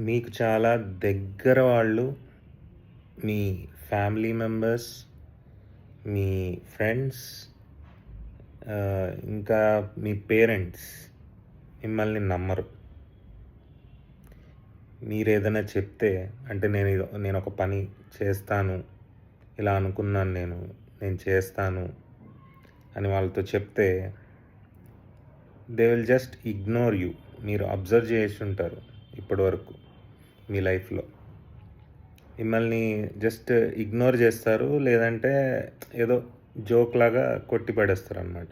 మీకు చాలా దగ్గర వాళ్ళు, మీ ఫ్యామిలీ మెంబర్స్, మీ ఫ్రెండ్స్, ఇంకా మీ పేరెంట్స్ మిమ్మల్ని నమ్మరు. మీరేదైనా చెప్తే అంటే నేనొక పని చేస్తాను, ఇలా అనుకున్నాను నేను చేస్తాను అని వాళ్ళతో చెప్తే they will just ignore you. మీరు అబ్జర్వ్ చేసుంటారు ఇప్పటివరకు మీ లైఫ్‌లో. మిమ్మల్ని జస్ట్ ఇగ్నోర్ చేస్తారు. లేదంటే ఏదో జోక్‌లాగా కొట్టి పడేస్తారనమాట.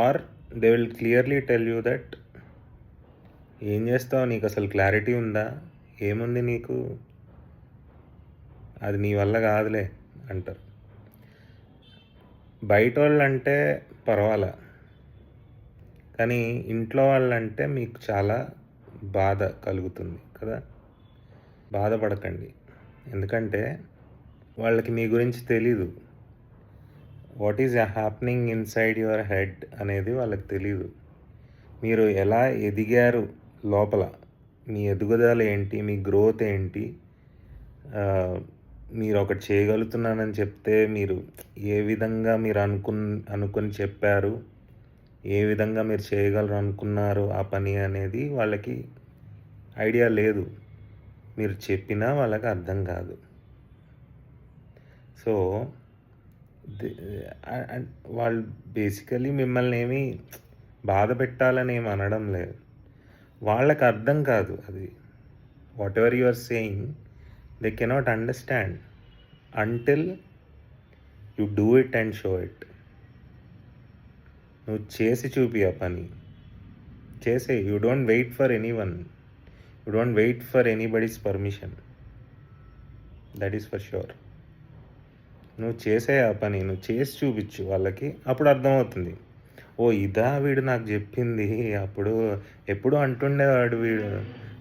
Or they will clearly tell you that ఏం చేస్తావు? నీకసలు క్లారిటీ ఉందా? ఏముంది నీకు? అది నీ వల్ల కాదులే అంటారు. బయటోళ్ళంటే పర్వాలా. కానీ ఇంట్లో వాళ్ళంటే మీకు చాలా బాధ కలుగుతుంది కదా! బాధపడకండి. ఎందుకంటే వాళ్ళకి మీ గురించి తెలీదు. What is happening inside your head అనేది వాళ్ళకి తెలీదు. మీరు ఎలా ఎదిగారు లోపల, మీ ఎదుగుదల ఏంటి, మీ గ్రోత్ ఏంటి, మీరొకటి చేయగలుగుతున్నానని చెప్తే మీరు ఏ విధంగా మీరు అనుకుని చెప్పారు, ఏ విధంగా మీరు చేయగలరు అనుకున్నారు ఆ పని అనేది వాళ్ళకి ఐడియా లేదు. మీరు చెప్పినా వాళ్ళకి అర్థం కాదు. సో, ది వాళ్ళు బేసికల్లీ మిమ్మల్ని ఏమి బాధ పెట్టాలని ఏమి అనడం లేదు. వాళ్ళకి అర్థం కాదు అది. Whatever you are saying they cannot understand until you do it and show it. నువ్వు చేసి చూపి ఆ పని. చేసేయి. You don't wait for anyone. You don't wait for anybody's permission. That is for sure. నువ్వు చేసేయి ఆ పని. నువ్వు చేసి చూపించు వాళ్ళకి. అప్పుడు అర్థమవుతుంది. ఓ ఇదా వీడు నాకు చెప్పింది. అప్పుడు ఎప్పుడూ అంటుండేవాడు వీడు.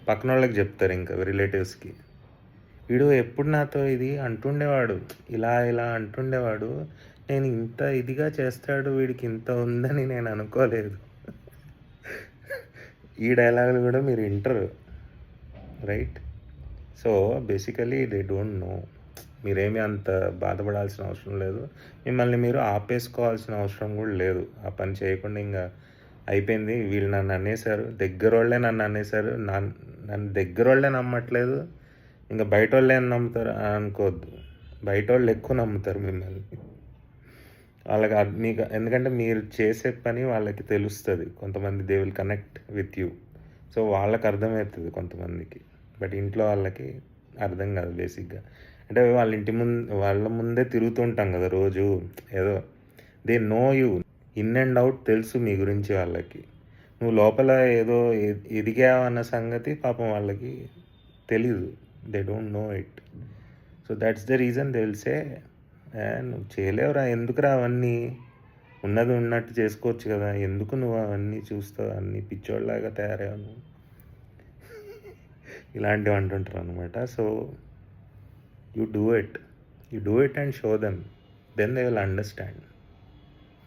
పక్కనోళ్ళకి చెప్తారు ఇంకా రిలేటివ్స్‌కి. వీడు ఎప్పుడు నాతో ఇది అంటుండేవాడు. ఇలా ఇలా అంటుండేవాడు. నేను ఇంత ఇదిగా చేస్తాడు, వీడికి ఇంత ఉందని నేను అనుకోలేదు. ఈ డైలాగులు కూడా మీరు winter. Right? So, basically they don't know. మీరేమీ అంత బాధపడాల్సిన అవసరం లేదు. మిమ్మల్ని మీరు ఆపేసుకోవాల్సిన అవసరం కూడా లేదు. ఆ పని చేయకుండా ఇంక అయిపోయింది. వీళ్ళు నన్ను అనేశారు. దగ్గరోళ్ళే నన్ను అనేశారు. నన్ను దగ్గరోళ్ళే నమ్మట్లేదు. ఇంక బయటోళ్ళే అని నమ్ముతారు అనుకోవద్దు. బయటోళ్ళు ఎక్కువ నమ్ముతారు మిమ్మల్ని. వాళ్ళకి మీకు ఎందుకంటే మీరు చేసే పని వాళ్ళకి తెలుస్తుంది. కొంతమంది they will connect with you. So, వాళ్ళకి అర్థమవుతుంది కొంతమందికి. బట్ ఇంట్లో వాళ్ళకి అర్థం కాదు బేసిక్గా. అంటే వాళ్ళ ముందే తిరుగుతూ ఉంటాం కదా రోజు. ఏదో they know you in and out. తెలుసు మీ గురించి వాళ్ళకి. నువ్వు లోపల ఏదో ఎదిగావన్న సంగతి పాపం వాళ్ళకి తెలీదు. They don't know it. So that's the reason they will say నువ్వు చేయలేవురా, ఎందుకురా అవన్నీ, ఉన్నది ఉన్నట్టు చేసుకోవచ్చు కదా, ఎందుకు నువ్వు అవన్నీ చూస్తావు, అన్నీ పిచ్చోళ్ళలాగా తయారయ్యావు నువ్వు, ఇలాంటివి అంటుంటారు అనమాట. So you do it and show them, then they will understand.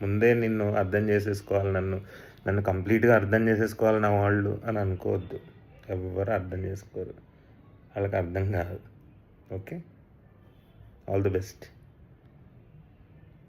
ముందే నిన్ను అర్థం చేసేసుకోవాలి, నన్ను కంప్లీట్గా అర్థం చేసేసుకోవాలి నా వాళ్ళు అని అనుకోవద్దు. ఎవ్వరు అర్థం చేసుకోరు, వాళ్ళకి అర్థం కాదు. Okay, all the best.